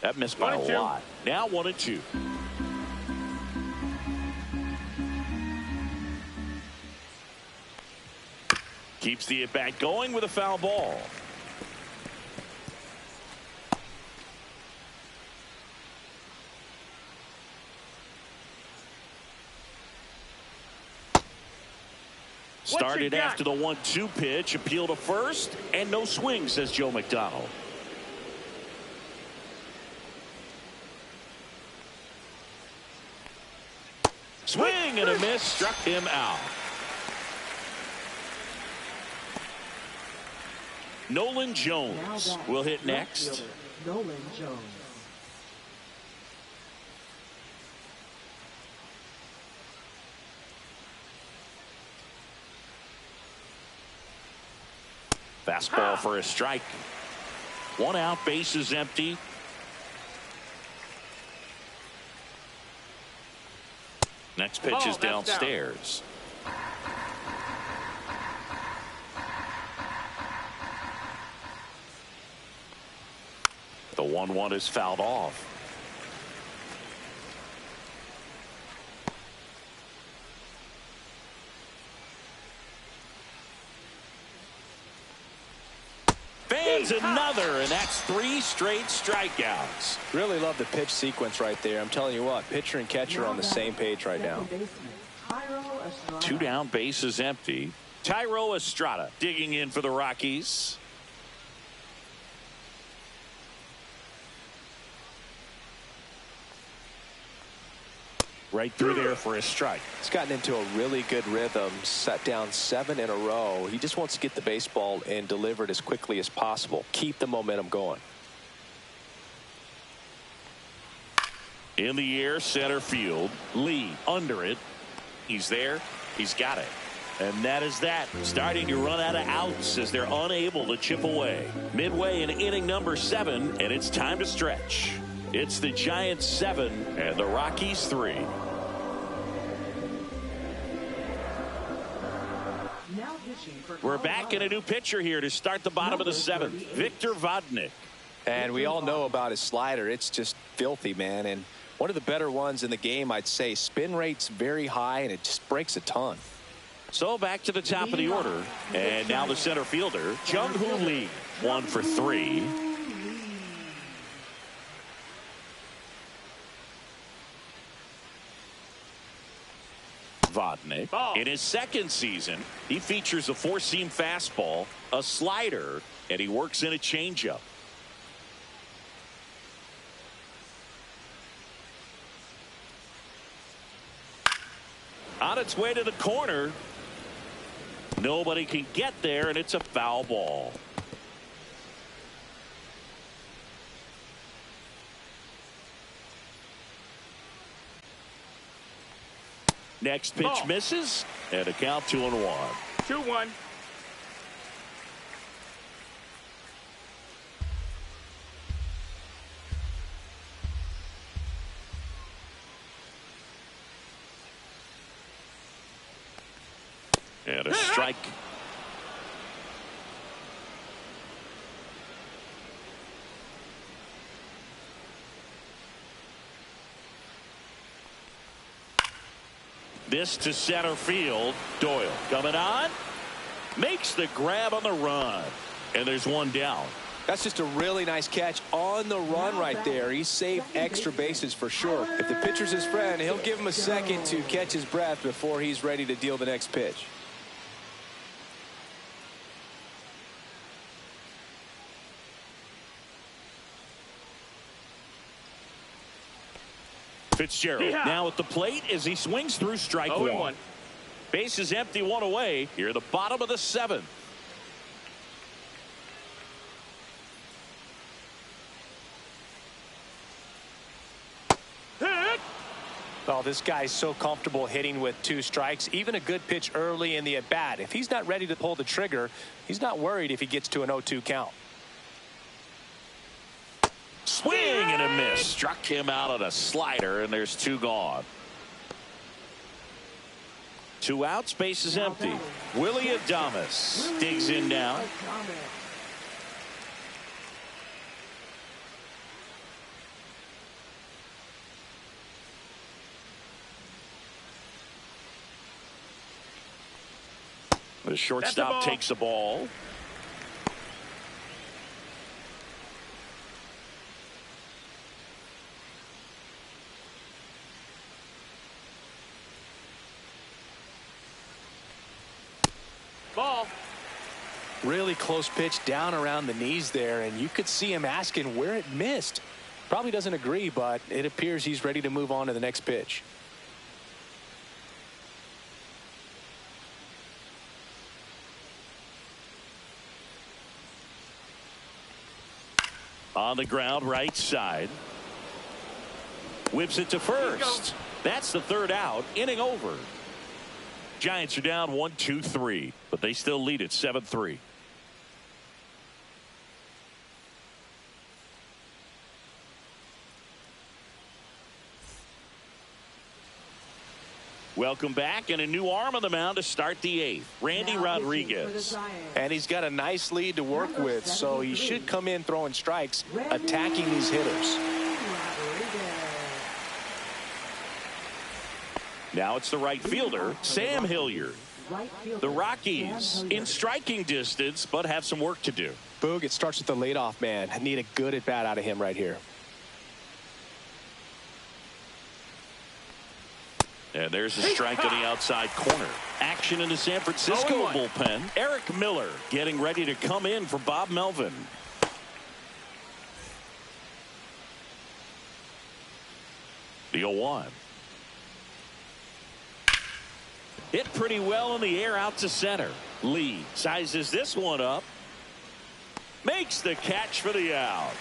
That missed by a lot. Now 1-2. Keeps the at-bat going with a foul ball. Started after the 1-2 pitch. Appeal to first. And no swing, says Joe McDonald. Swing and a miss. Struck him out. Nolan Jones will hit next.
Nolan Jones.
Fastball for a strike. 1 out, bases empty. Next pitch is downstairs. The 1-1 is fouled off. Fans another, and that's 3 straight strikeouts.
Really love the pitch sequence right there. I'm telling you what, pitcher and catcher on the same page right now.
2 down, bases empty. Tyro Estrada digging in for the Rockies. Right through there for a strike.
He's gotten into a really good rhythm, set down 7 in a row. He just wants to get the baseball and deliver it as quickly as possible. Keep the momentum going.
In the air, center field. Lee under it. He's there. He's got it. And that is that. Starting to run out of outs as they're unable to chip away. Midway in inning number 7, and it's time to stretch. It's the Giants 7 and the Rockies 3. We're back in a new pitcher here to start the bottom of the 7th. Victor Vodnik.
And we all know about his slider. It's just filthy, man. And one of the better ones in the game, I'd say. Spin rate's very high, and it just breaks a ton.
So back to the top of the order. And now the center fielder, Jung-Hoo Lee. 1 for 3. Vodnik. In his 2nd season, he features a 4-seam fastball, a slider, and he works in a changeup. On its way to the corner. Nobody can get there, and it's a foul ball. Next pitch misses, and a count 2-1.
2-1.
And a strike. This to center field. Doyle coming on. Makes the grab on the run. And there's 1 down.
That's just a really nice catch on the run right there. He saved extra bases for sure. If the pitcher's his friend, he'll give him a second to catch his breath before he's ready to deal the next pitch.
Fitzgerald now at the plate as he swings through strike 1. Base is empty, 1 away. Here at the bottom of the 7th.
Oh, this guy's so comfortable hitting with 2 strikes. Even a good pitch early in the at bat. If he's not ready to pull the trigger, he's not worried if he gets to an 0-2 count.
Swing and a miss. Struck him out on a slider, and there's 2 gone. 2 outs, base is empty. Willie Adames digs in now. The shortstop takes the ball.
Ball.
Really close pitch down around the knees there, and you could see him asking where it missed. Probably doesn't agree, but it appears he's ready to move on to the next pitch.
On the ground, right side. Whips it to first. That's the third out. Inning over. Giants are down 1-2-3, but they still lead it 7-3. Welcome back, and a new arm on the mound to start the eighth. Randy Rodriguez.
And he's got a nice lead to work with, so he should come in throwing strikes, attacking these hitters.
Now it's the right fielder, Sam Hilliard. The Rockies in striking distance, but have some work to do.
Boog, it starts with the leadoff man. I need a good at bat out of him right here.
And there's a strike on the outside corner. Action in the San Francisco bullpen. Eric Miller getting ready to come in for Bob Melvin. The 0-1. Hit pretty well in the air out to center. Lee sizes this one up. Makes the catch for the out.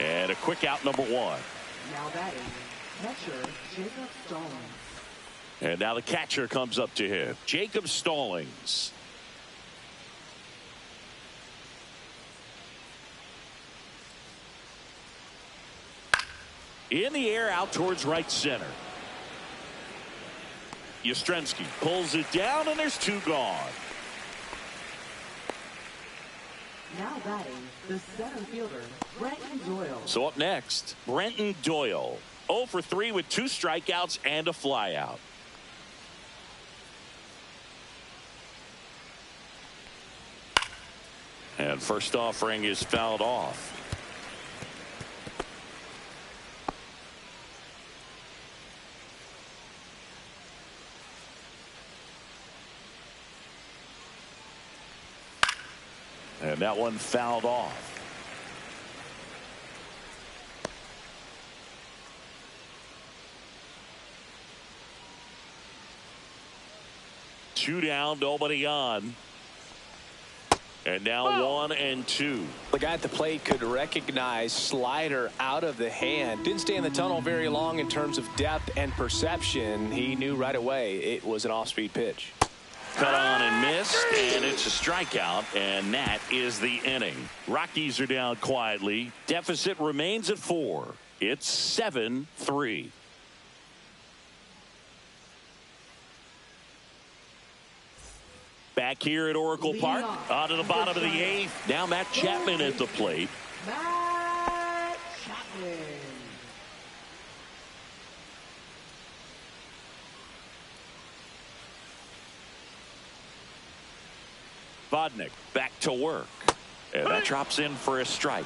And a quick out, number one.
Now batting, catcher Jacob Stallings.
And now the catcher comes up to him, Jacob Stallings. In the air out towards right center. Yastrzemski pulls it down, and there's two gone.
Now batting, the center fielder, Brenton Doyle.
So up next, Brenton Doyle. 0 for 3 with 2 strikeouts and a flyout. And first offering is fouled off. And that one fouled off. Two down, nobody on. And now 1-2.
The guy at the plate could recognize slider out of the hand. Didn't stay in the tunnel very long in terms of depth and perception. He knew right away it was an off-speed pitch.
Cut on and missed, and it's a strikeout, and that is the inning. Rockies are down quietly. Deficit remains at 4. It's 7-3. Back here at Oracle Park, on to the bottom of the 8th. Now Matt Chapman at the plate.
Matt Chapman.
Vodnik back to work. And that drops in for a strike.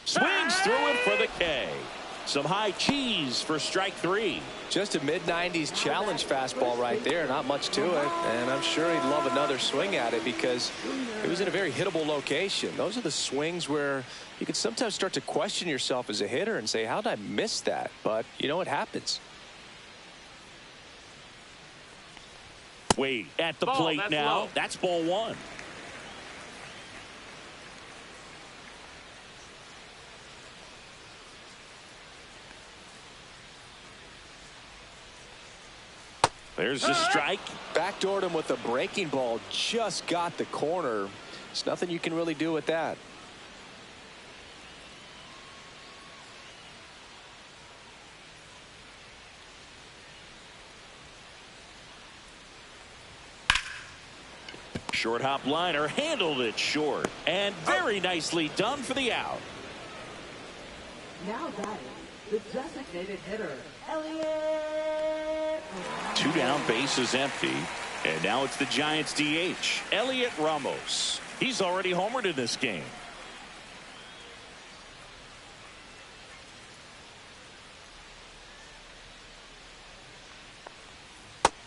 Swings through it for the K. Some high cheese for strike 3.
Just a mid-90s challenge fastball right there. Not much to it. And I'm sure he'd love another swing at it because it was in a very hittable location. Those are the swings where you can sometimes start to question yourself as a hitter and say, how did I miss that? But, you know, it happens.
Wade at the plate now.
Low.
That's ball 1. There's the strike.
Backdoored him with a breaking ball. Just got the corner. There's nothing you can really do with that.
Short hop liner, handled it short, and very nicely done for the out.
Now batting, the designated hitter, Elliott.
2 down, bases empty, and now it's the Giants DH, Elliott Ramos. He's already homered in this game.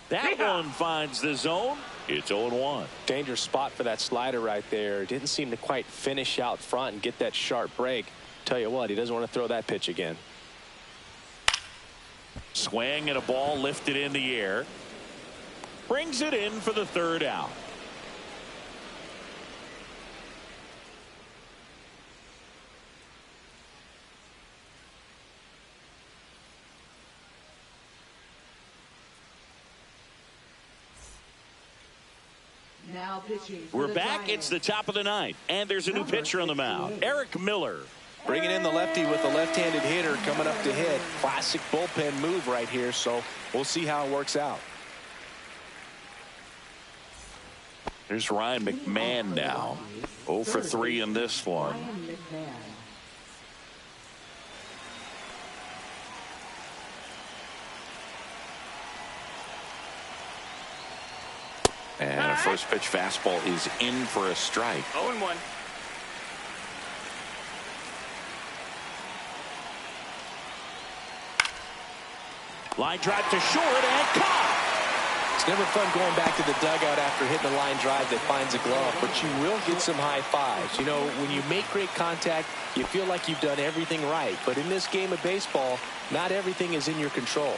That one finds the zone. It's 0-1.
Dangerous spot for that slider right there. Didn't seem to quite finish out front and get that sharp break. Tell you what, he doesn't want to throw that pitch again.
Swing and a ball lifted in the air. Brings it in for the 3rd out.
Now pitching.
We're back. It's the top of the 9th, and there's a new pitcher on the mound, Eric Miller.
Bringing in the lefty with the left-handed hitter coming up to hit. Classic bullpen move right here, so we'll see how it works out.
There's Ryan McMahon now. 0 for 3 in this one. And a first pitch fastball is in for a strike.
0-1.
Line drive to short and caught.
It's never fun going back to the dugout after hitting a line drive that finds a glove, but you will get some high fives. You know, when you make great contact, you feel like you've done everything right. But in this game of baseball, not everything is in your control.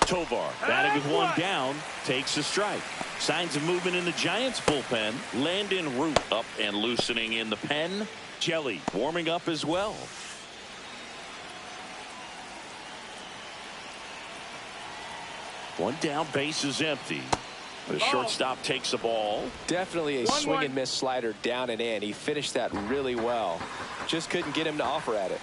Tovar batting with 1 down, takes a strike. Signs of movement in the Giants bullpen. Landon Root up and loosening in the pen. Jelly warming up as well. One down, base is empty. The shortstop takes the ball.
Definitely a swing and miss slider down and in. He finished that really well. Just couldn't get him to offer at it.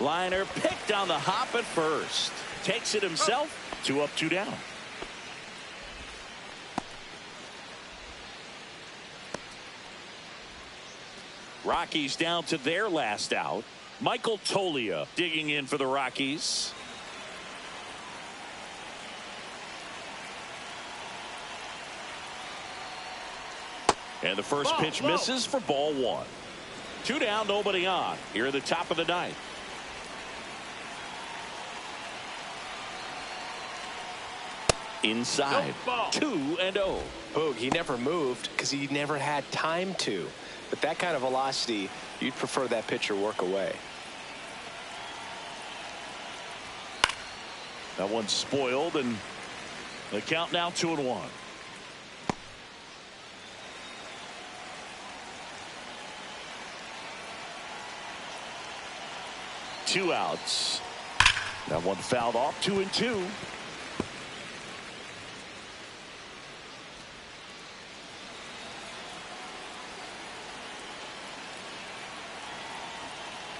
Liner picked on the hop at first. Takes it himself. 2 up, 2 down. Rockies down to their last out. Michael Tolia digging in for the Rockies. And the first pitch misses for ball 1. 2 down, nobody on. Here at the top of the 9th. Inside. 2-0.
Boog, he never moved because he never had time to. But that kind of velocity, you'd prefer that pitcher work away.
That one's spoiled, and the count now 2-1. Two outs. That one fouled off. 2-2.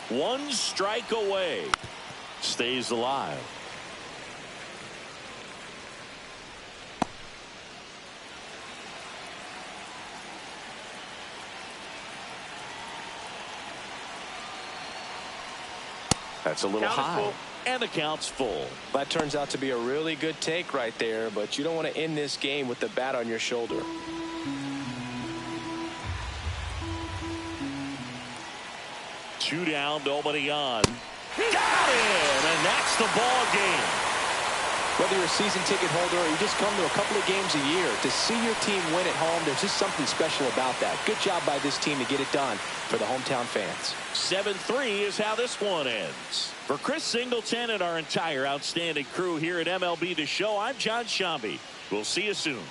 One strike away. Stays alive. That's a little high. And the count's full.
That turns out to be a really good take right there, but you don't want to end this game with the bat on your shoulder.
Two down, nobody on. Got him, and that's the ball game.
Whether you're a season ticket holder or you just come to a couple of games a year, to see your team win at home, there's just something special about that. Good job by this team to get it done for the hometown fans.
7-3 is how this one ends. For Chris Singleton and our entire outstanding crew here at MLB The Show, I'm John Shambi. We'll see you soon.